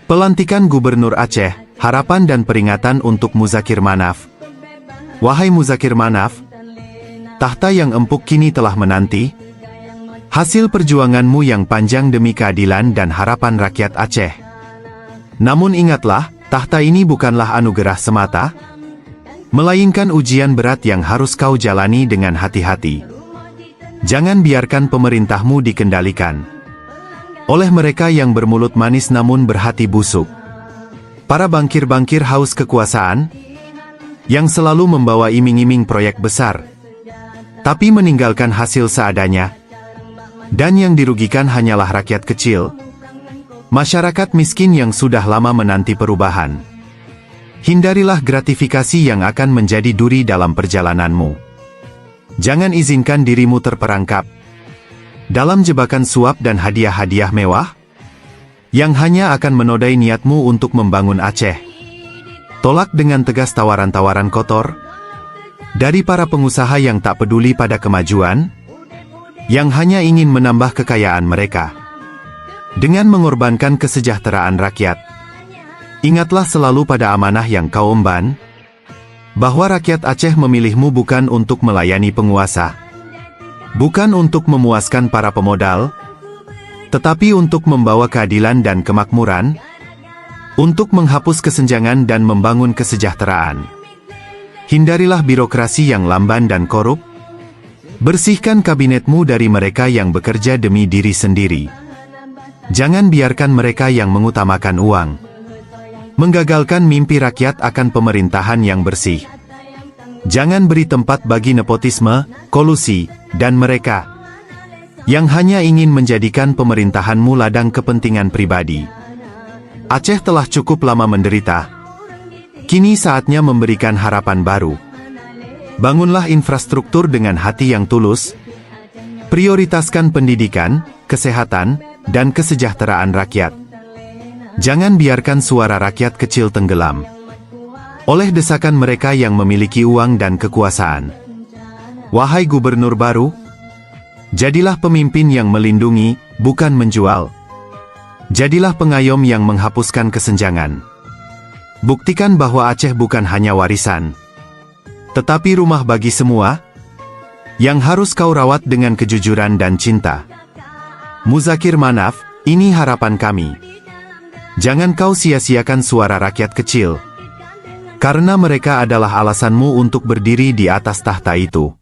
Pelantikan Gubernur Aceh, harapan dan peringatan untuk Muzakir Manaf. Wahai Muzakir Manaf, tahta yang empuk kini telah menanti. Hasil perjuanganmu yang panjang demi keadilan dan harapan rakyat Aceh. Namun ingatlah, tahta ini bukanlah anugerah semata, melainkan ujian berat yang harus kau jalani dengan hati-hati. Jangan biarkan pemerintahmu dikendalikan oleh mereka yang bermulut manis namun berhati busuk. Para bangkir-bangkir haus kekuasaan, yang selalu membawa iming-iming proyek besar, tapi meninggalkan hasil seadanya. Dan yang dirugikan hanyalah rakyat kecil, masyarakat miskin yang sudah lama menanti perubahan. Hindarilah gratifikasi yang akan menjadi duri dalam perjalananmu. Jangan izinkan dirimu terperangkap dalam jebakan suap dan hadiah-hadiah mewah, yang hanya akan menodai niatmu untuk membangun Aceh. Tolak dengan tegas tawaran-tawaran kotor dari para pengusaha yang tak peduli pada kemajuan, yang hanya ingin menambah kekayaan mereka dengan mengorbankan kesejahteraan rakyat. Ingatlah selalu pada amanah yang kau emban, bahwa rakyat Aceh memilihmu bukan untuk melayani penguasa, bukan untuk memuaskan para pemodal, tetapi untuk membawa keadilan dan kemakmuran, untuk menghapus kesenjangan dan membangun kesejahteraan. Hindarilah birokrasi yang lamban dan korup. Bersihkan kabinetmu dari mereka yang bekerja demi diri sendiri. Jangan biarkan mereka yang mengutamakan uang menggagalkan mimpi rakyat akan pemerintahan yang bersih. Jangan beri tempat bagi nepotisme, kolusi, dan mereka yang hanya ingin menjadikan pemerintahanmu ladang kepentingan pribadi. Aceh telah cukup lama menderita. Kini saatnya memberikan harapan baru. Bangunlah infrastruktur dengan hati yang tulus. Prioritaskan pendidikan, kesehatan, dan kesejahteraan rakyat. Jangan biarkan suara rakyat kecil tenggelam oleh desakan mereka yang memiliki uang dan kekuasaan. Wahai gubernur baru, jadilah pemimpin yang melindungi, bukan menjual. Jadilah pengayom yang menghapuskan kesenjangan. Buktikan bahwa Aceh bukan hanya warisan, tetapi rumah bagi semua, yang harus kau rawat dengan kejujuran dan cinta. Muzakir Manaf, ini harapan kami. Jangan kau sia-siakan suara rakyat kecil, karena mereka adalah alasanmu untuk berdiri di atas tahta itu.